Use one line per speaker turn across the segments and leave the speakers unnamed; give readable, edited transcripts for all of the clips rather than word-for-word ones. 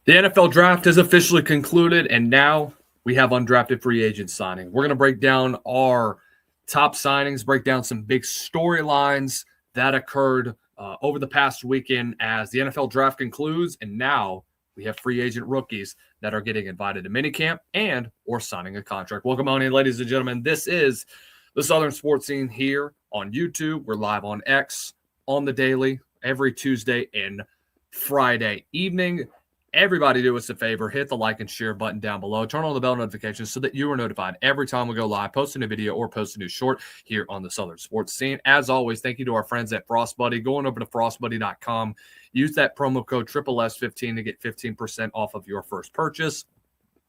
The NFL draft is officially concluded, and now we have undrafted free agent signing. We're going to break down our top signings, break down some big storylines that occurred over the past weekend as the NFL draft concludes, and now we have free agent rookies that are getting invited to minicamp and or signing a contract. Welcome on in, ladies and gentlemen. This is the Southern Sports Scene here on YouTube. We're live on X on the daily every Tuesday and Friday evening. Everybody do us a favor, hit the like and share button down below. Turn on the bell notifications so that you are notified every time we go live, post a new video or post a new short here on the Southern Sports Scene. As always, thank you to our friends at FrostBuddy. Going over to frostbuddy.com, use that promo code SSS15 to get 15% off of your first purchase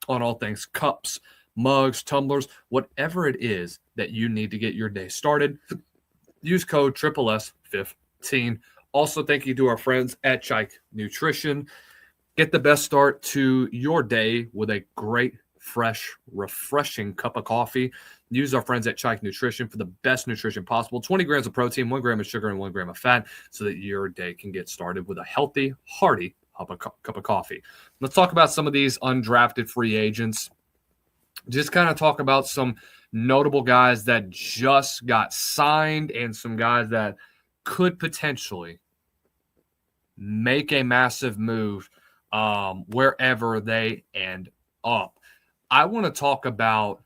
on all things cups, mugs, tumblers, whatever it is that you need to get your day started. Use code SSS15. Also, thank you to our friends at Chike Nutrition. Get the best start to your day with a great, fresh, refreshing cup of coffee. Use our friends at Chike Nutrition for the best nutrition possible. 20 grams of protein, 1 gram of sugar, and 1 gram of fat so that your day can get started with a healthy, hearty cup of coffee. Let's talk about some of these undrafted free agents. Just kind of talk about some notable guys that just got signed and some guys that could potentially make a massive move wherever they end up. I want to talk about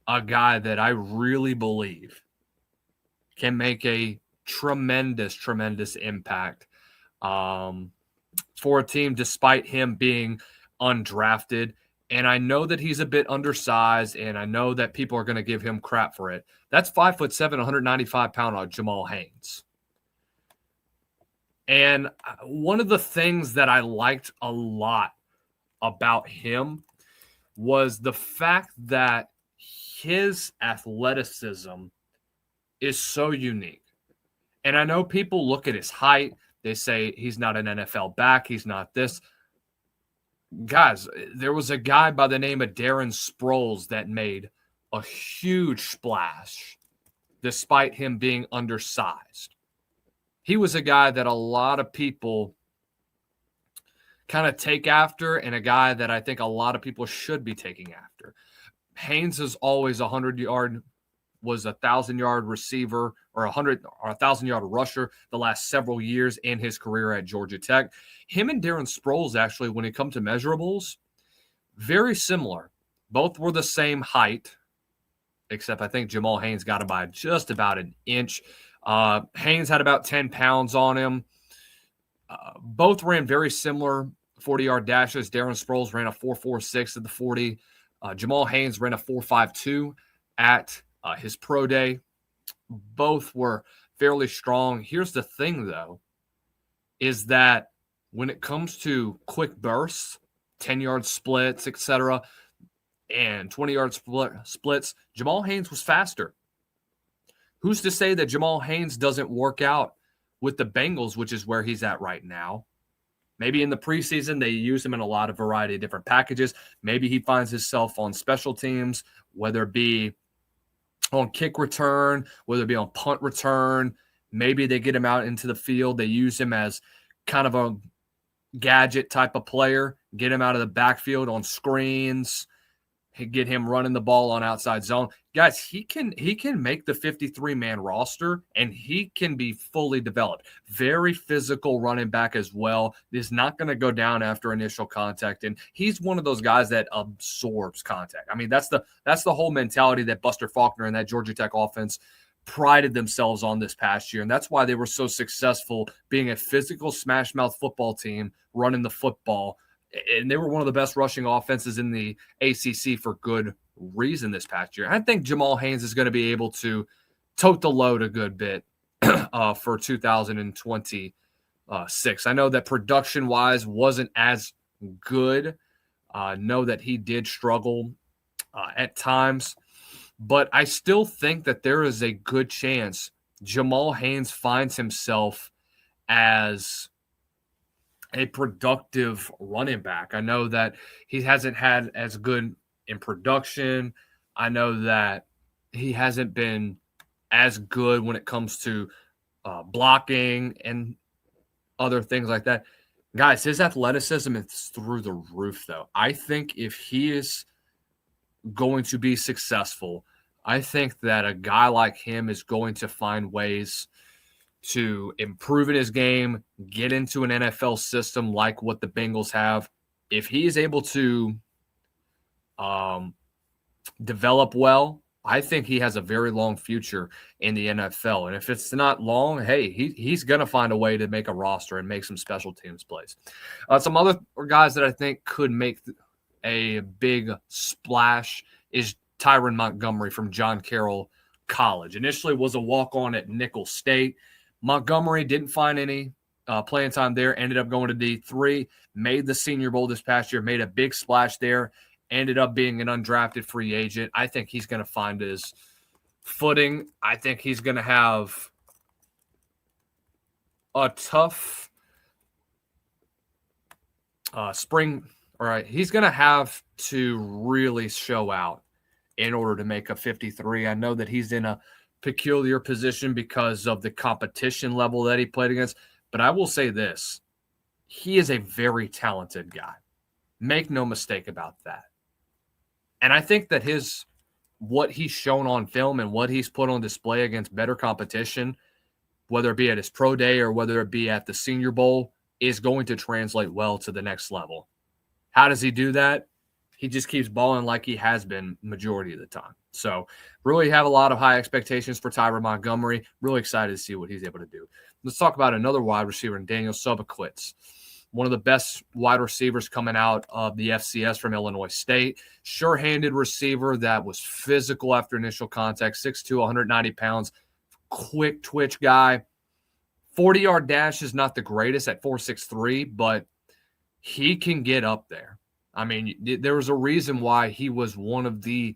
a guy that I really believe can make a tremendous impact for a team despite him being undrafted. And I know that he's a bit undersized, and I know that people are going to give him crap for it. That's 5'7", 195-pound Jamal Haynes. And one of the things that I liked a lot about him was the fact that his athleticism is so unique. And I know people look at his height. They say he's not an NFL back. He's not this. Guys, there was a guy by the name of Darren Sproles that made a huge splash despite him being undersized. He was a guy that a lot of people kind of take after, and a guy that I think a lot of people should be taking after. Haynes is always 100-yard, was a 1,000-yard receiver or 1,000-yard rusher the last several years in his career at Georgia Tech. Him and Darren Sproles, actually, when it comes to measurables, very similar. Both were the same height, except I think Jamal Haynes got him by just about an inch. Haynes had about 10 pounds on him. Both ran very similar 40-yard dashes. Darren Sproles ran a 4.46 at the 40. Jamal Haynes ran a 4.52 at his pro day. Both were fairly strong. Here's the thing, though, is that when it comes to quick bursts, 10-yard splits, etc., and 20-yard splits, Jamal Haynes was faster. Who's to say that Jamal Haynes doesn't work out with the Bengals, which is where he's at right now? Maybe in the preseason, they use him in a lot of variety of different packages. Maybe he finds himself on special teams, whether it be on kick return, whether it be on punt return. Maybe they get him out into the field. They use him as kind of a gadget type of player, get him out of the backfield on screens, get him running the ball on outside zone. Guys, he can make the 53-man roster, and he can be fully developed. Very physical running back as well. Is not going to go down after initial contact, and he's one of those guys that absorbs contact. I mean, that's the whole mentality that Buster Faulkner and that Georgia Tech offense prided themselves on this past year, and that's why they were so successful being a physical smash-mouth football team running the football. And they were one of the best rushing offenses in the ACC for good reason this past year. I think Jamal Haynes is going to be able to tote the load a good bit for 2026. I know that production-wise wasn't as good. Know that he did struggle at times. But I still think that there is a good chance Jamal Haynes finds himself as a productive running back. I know that he hasn't had as good in production. I know that he hasn't been as good when it comes to blocking and other things like that. Guys, his athleticism is through the roof, though. I think if he is going to be successful, I think that a guy like him is going to find ways to improve in his game, get into an NFL system like what the Bengals have. If he is able to develop well, I think he has a very long future in the NFL. And if it's not long, hey, he's going to find a way to make a roster and make some special teams plays. Some other guys that I think could make a big splash is Tyron Montgomery from John Carroll College. Initially was a walk-on at Nicholls State. Montgomery didn't find any playing time there, ended up going to D3, made the Senior Bowl this past year, made a big splash there, ended up being an undrafted free agent. I think he's going to find his footing. I think he's going to have a tough spring. All right, he's going to have to really show out in order to make a 53. I know that he's in a peculiar position because of the competition level that he played against, but I will say this. He is a very talented guy. Make no mistake about that. And I think that what he's shown on film and what he's put on display against better competition, whether it be at his pro day or whether it be at the Senior Bowl, is going to translate well to the next level. How does he do that? He just keeps balling like he has been majority of the time. So really have a lot of high expectations for Tyron Montgomery. Really excited to see what he's able to do. Let's talk about another wide receiver, Daniel Sobowitz, one of the best wide receivers coming out of the FCS from Illinois State. Sure-handed receiver that was physical after initial contact, 6'2", 190 pounds, quick twitch guy. 40-yard dash is not the greatest at 4.63, but he can get up there. I mean, there was a reason why he was one of the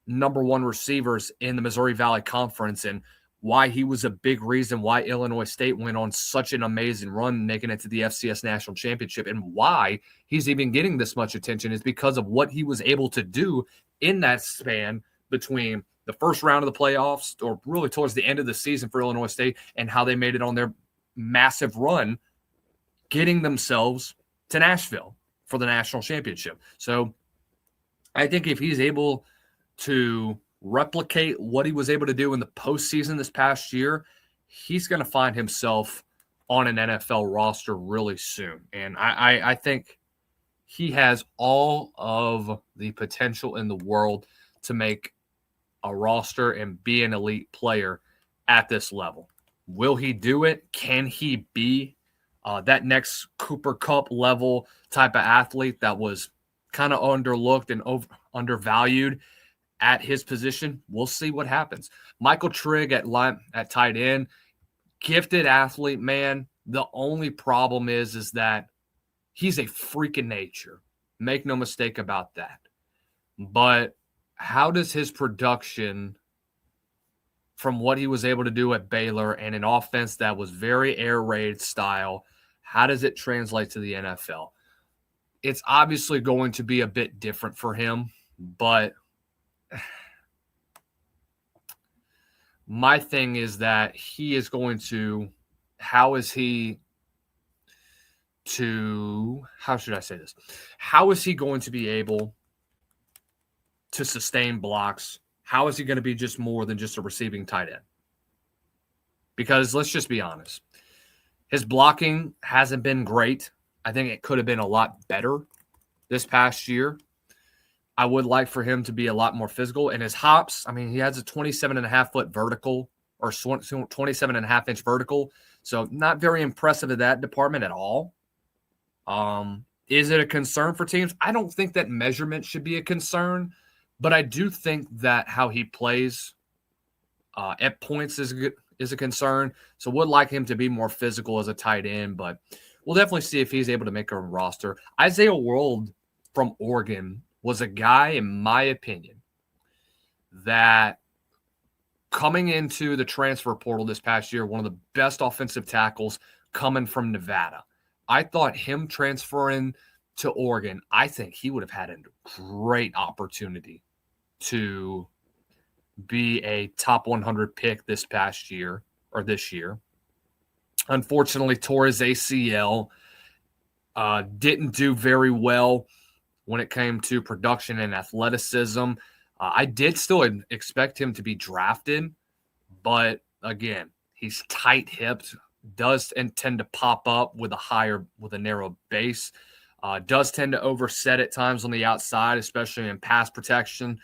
number one receivers in the Missouri Valley Conference and why he was a big reason why Illinois State went on such an amazing run, making it to the FCS National Championship, and why he's even getting this much attention is because of what he was able to do in that span between the first round of the playoffs or really towards the end of the season for Illinois State and how they made it on their massive run, getting themselves to Nashville for the national championship. So I think if he's able to replicate what he was able to do in the postseason this past year, he's going to find himself on an NFL roster really soon. And I think he has all of the potential in the world to make a roster and be an elite player at this level. Will he do it? Can he be that next Cooper Kupp level type of athlete that was kind of underlooked and undervalued at his position? We'll see what happens. Michael Trigg at tight end, gifted athlete, man. The only problem is that he's a freak of nature. Make no mistake about that. But how does his production from what he was able to do at Baylor and an offense that was very air raid style, how does it translate to the NFL? It's obviously going to be a bit different for him, but my thing is that he is going to, how should I say this? How is he going to be able to sustain blocks? How is he going to be just more than just a receiving tight end? Because let's just be honest. His blocking hasn't been great. I think it could have been a lot better this past year. I would like for him to be a lot more physical. And his hops, I mean, he has a 27.5-foot vertical or 27.5-inch vertical. So not very impressive at that department at all. Is it a concern for teams? I don't think that measurement should be a concern, but I do think that how he plays at points is a concern. So would like him to be more physical as a tight end, but we'll definitely see if he's able to make a roster. Isaiah World from Oregon was a guy, in my opinion, that coming into the transfer portal this past year, one of the best offensive tackles coming from Nevada. I thought him transferring to Oregon, I think he would have had a great opportunity to be a top 100 pick this past year or this year. Unfortunately, tore his ACL Didn't do very well when it came to production and athleticism. I did still expect him to be drafted, but again, he's tight-hipped, does tend to pop up with a narrow base, does tend to overset at times on the outside, especially in pass protection.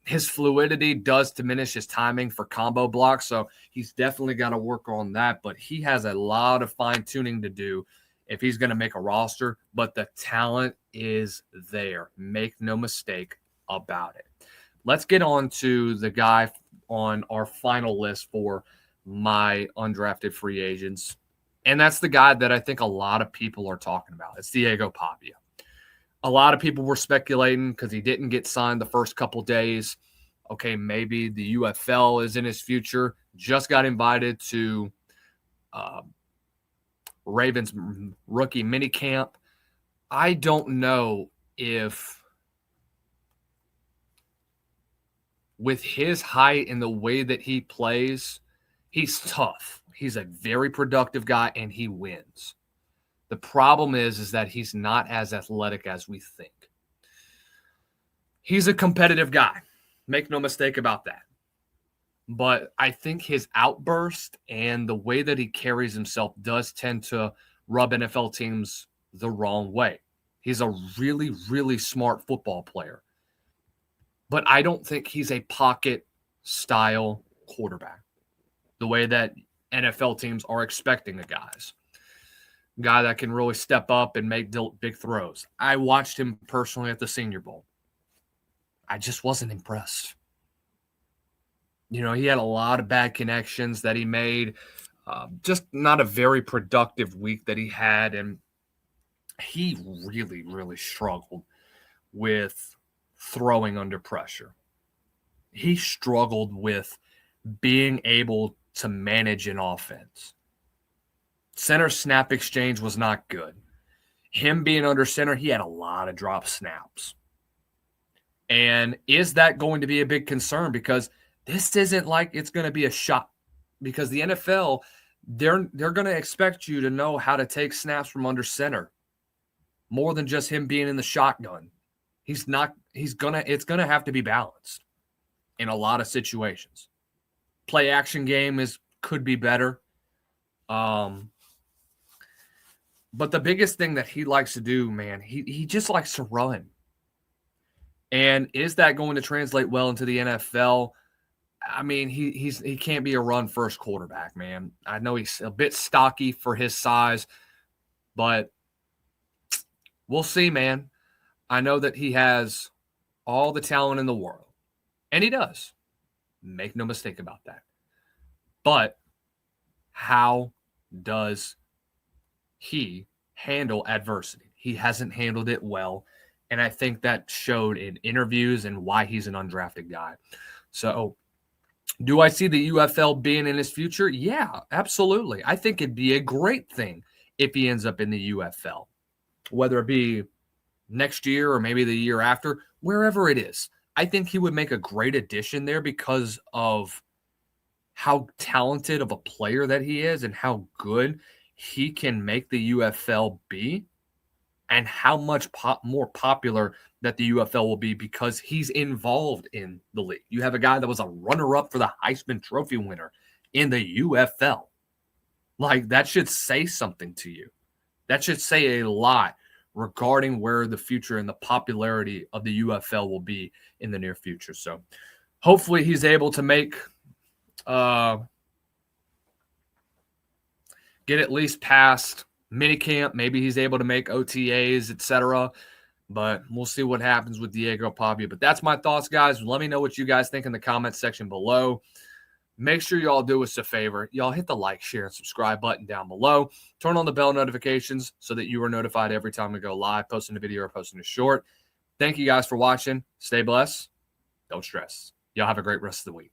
His fluidity does diminish his timing for combo blocks, so he's definitely got to work on that, but he has a lot of fine-tuning to do if he's going to make a roster, but the talent is there. Make no mistake about it. Let's get on to the guy on our final list for my undrafted free agents, and that's the guy that I think a lot of people are talking about. It's Diego Pavia. A lot of people were speculating because he didn't get signed the first couple days. Okay, maybe the UFL is in his future. Just got invited to Ravens rookie minicamp. I don't know if with his height and the way that he plays, he's tough. He's a very productive guy and he wins. The problem is that he's not as athletic as we think. He's a competitive guy. Make no mistake about that. But I think his outburst and the way that he carries himself does tend to rub NFL teams the wrong way. He's a really, really smart football player. But I don't think he's a pocket-style quarterback the way that NFL teams are expecting the guys. Guy that can really step up and make big throws. I watched him personally at the Senior Bowl. I just wasn't impressed. You know, he had a lot of bad connections that he made. Just not a very productive week that he had. And he really, really struggled with throwing under pressure. He struggled with being able to manage an offense. Center snap exchange was not good. Him being under center, he had a lot of drop snaps. And is that going to be a big concern? Because this isn't like it's going to be a shot. Because the NFL, they're going to expect you to know how to take snaps from under center more than just him being in the shotgun. It's going to have to be balanced in a lot of situations. Play action game could be better. But the biggest thing that he likes to do, man, he just likes to run. And is that going to translate well into the NFL? I mean, he can't be a run-first quarterback, man. I know he's a bit stocky for his size, but we'll see, man. I know that he has all the talent in the world, and he does. Make no mistake about that. But how does he handle adversity? He hasn't handled it well, and I think that showed in interviews and why he's an undrafted guy. So, do I see the UFL being in his future? Yeah, absolutely. I think it'd be a great thing if he ends up in the UFL, whether it be next year or maybe the year after, wherever it is. I think he would make a great addition there because of how talented of a player that he is and how good he can make the UFL be and how much more popular that the UFL will be because he's involved in the league. You have a guy that was a runner-up for the Heisman Trophy winner in the UFL. Like, that should say something to you. That should say a lot regarding where the future and the popularity of the UFL will be in the near future. So hopefully he's able to make get at least past minicamp. Maybe he's able to make OTAs, etc. But we'll see what happens with Diego Pavia. But that's my thoughts, guys. Let me know what you guys think in the comments section below. Make sure y'all do us a favor. Y'all hit the like, share, and subscribe button down below. Turn on the bell notifications so that you are notified every time we go live, posting a video or posting a short. Thank you guys for watching. Stay blessed. Don't stress. Y'all have a great rest of the week.